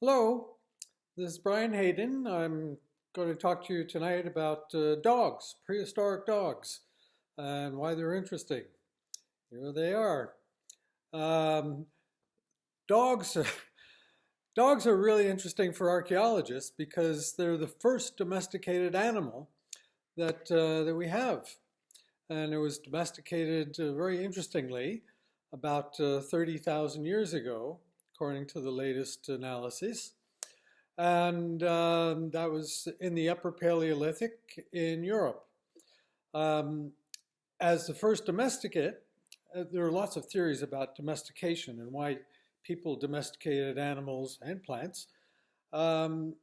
Hello, this is Brian Hayden. I'm going to talk to you tonight about dogs, prehistoric dogs, and why they're interesting. Here they are. Um, dogs, dogs are really interesting for archaeologists because they're the first domesticated animal that we have, and it was domesticated very interestingly about 30,000 years ago, according to the latest analysis. And that was in the Upper Paleolithic in Europe. Um, as the first domesticate, there are lots of theories about domestication and why people domesticated animals and plants. Um,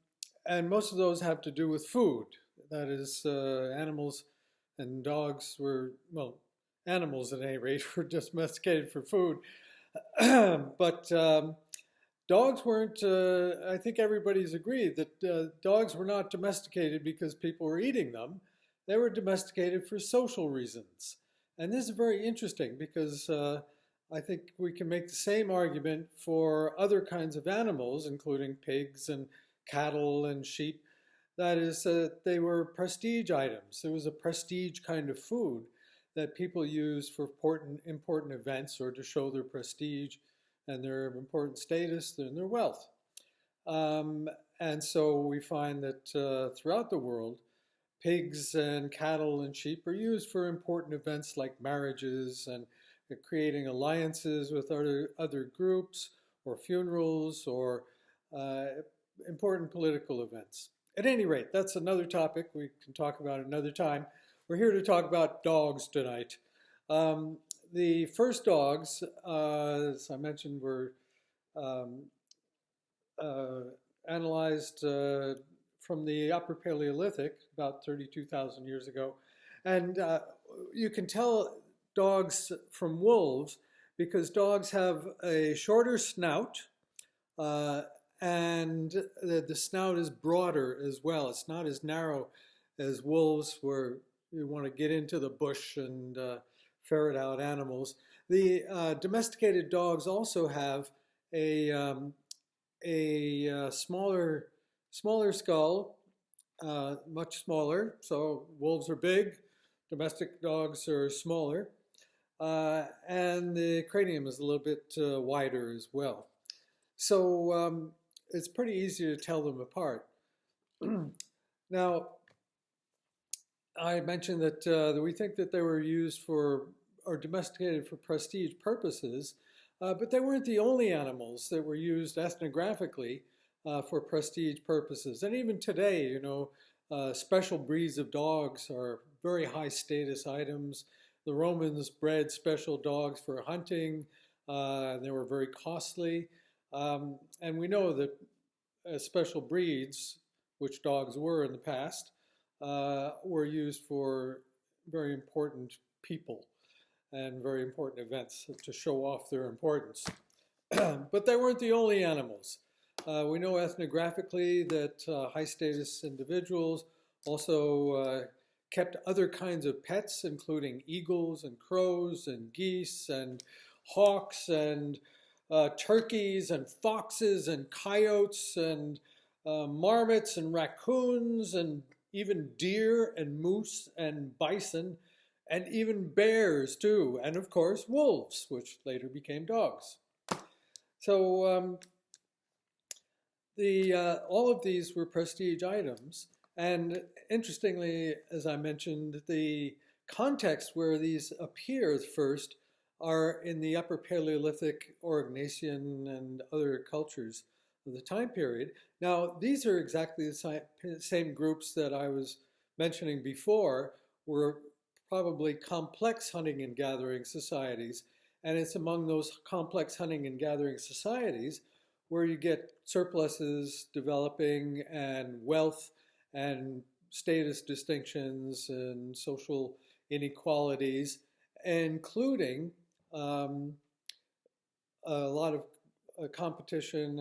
and most of those have to do with food. That is, animals and dogs were, well, animals at any rate, were domesticated for food. but Dogs weren't, I think everybody's agreed that dogs were not domesticated because people were eating them. They were domesticated for social reasons. And this is very interesting because I think we can make the same argument for other kinds of animals, including pigs and cattle and sheep. That is, they were prestige items. It was a prestige kind of food that people used for important events or to show their prestige and their important status and their wealth. Um, and so we find that throughout the world, pigs and cattle and sheep are used for important events like marriages and creating alliances with other groups or funerals or uh, important political events. At any rate, that's another topic we can talk about another time. We're here to talk about dogs tonight. Um, the first dogs, as I mentioned, were um, uh, analyzed from the Upper Paleolithic about 32,000 years ago. And you can tell dogs from wolves because dogs have a shorter snout uh, and the snout is broader as well. It's not as narrow as wolves where you want to get into the bush and ferret out animals. The domesticated dogs also have a smaller skull, much smaller. So wolves are big, domestic dogs are smaller, and the cranium is a little bit wider as well. So it's pretty easy to tell them apart. Now, I mentioned that we think that they were used for or domesticated for prestige purposes, but they weren't the only animals that were used ethnographically for prestige purposes. And even today, special breeds of dogs are very high status items. The Romans bred special dogs for hunting. They were very costly. And we know that special breeds, which dogs were in the past, were used for very important people and very important events to show off their importance. But they weren't the only animals. We know ethnographically that high status individuals also kept other kinds of pets, including eagles and crows and geese and hawks and turkeys and foxes and coyotes and marmots and raccoons and even deer and moose and bison and even bears too, and of course wolves, which later became dogs. So all of these were prestige items, and interestingly, as I mentioned, the context where these appear first are in the Upper Paleolithic, Aurignacian, and other cultures of the time period. Now, these are exactly the same groups that I was mentioning before, were probably complex hunting and gathering societies, and it's among those complex hunting and gathering societies where you get surpluses developing and wealth and status distinctions and social inequalities, including a lot of competition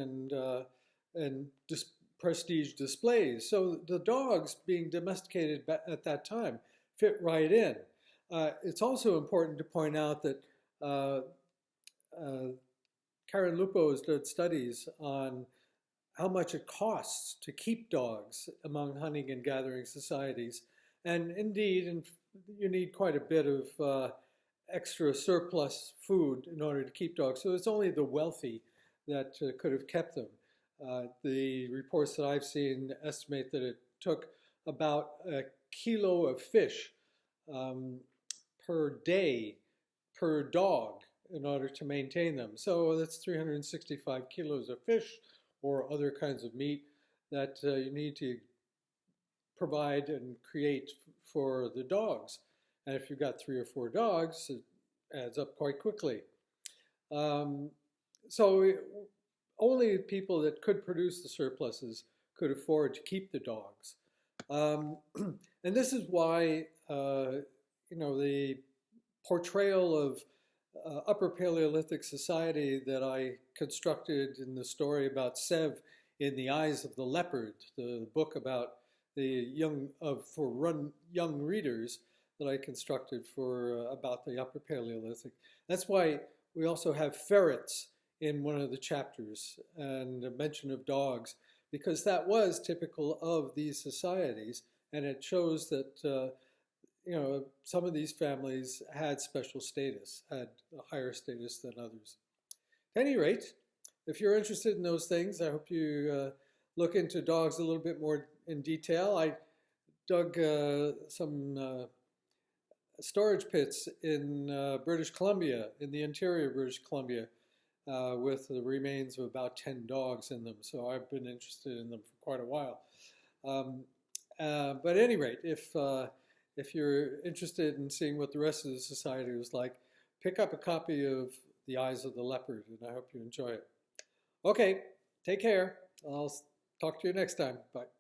and prestige displays. So the dogs being domesticated at that time fit right in. It's also important to point out that Karen Lupo has done studies on how much it costs to keep dogs among hunting and gathering societies. And indeed, you need quite a bit of extra surplus food in order to keep dogs. So it's only the wealthy that could have kept them. The reports that I've seen estimate that it took about a kilo of fish um, per day per dog in order to maintain them. So that's 365 kilos of fish or other kinds of meat that you need to provide and create for the dogs. And if you've got 3 or 4 dogs, it adds up quite quickly. Um, so only people that could produce the surpluses could afford to keep the dogs. And this is why, the portrayal of Upper Paleolithic society that I constructed in the story about Sev in The Eyes of the Leopard, the book about the young readers that I constructed for about the Upper Paleolithic. That's why we also have ferrets in one of the chapters and a mention of dogs, because that was typical of these societies, and it shows that some of these families had special status, had a higher status than others. At any rate, if you're interested in those things, I hope you look into dogs a little bit more in detail. I dug some storage pits in British Columbia, in the interior of British Columbia, with the remains of about 10 dogs in them. So I've been interested in them for quite a while. But at any rate, if you're interested in seeing what the rest of the society was like, pick up a copy of The Eyes of the Leopard, and I hope you enjoy it. Okay, take care. I'll talk to you next time. Bye.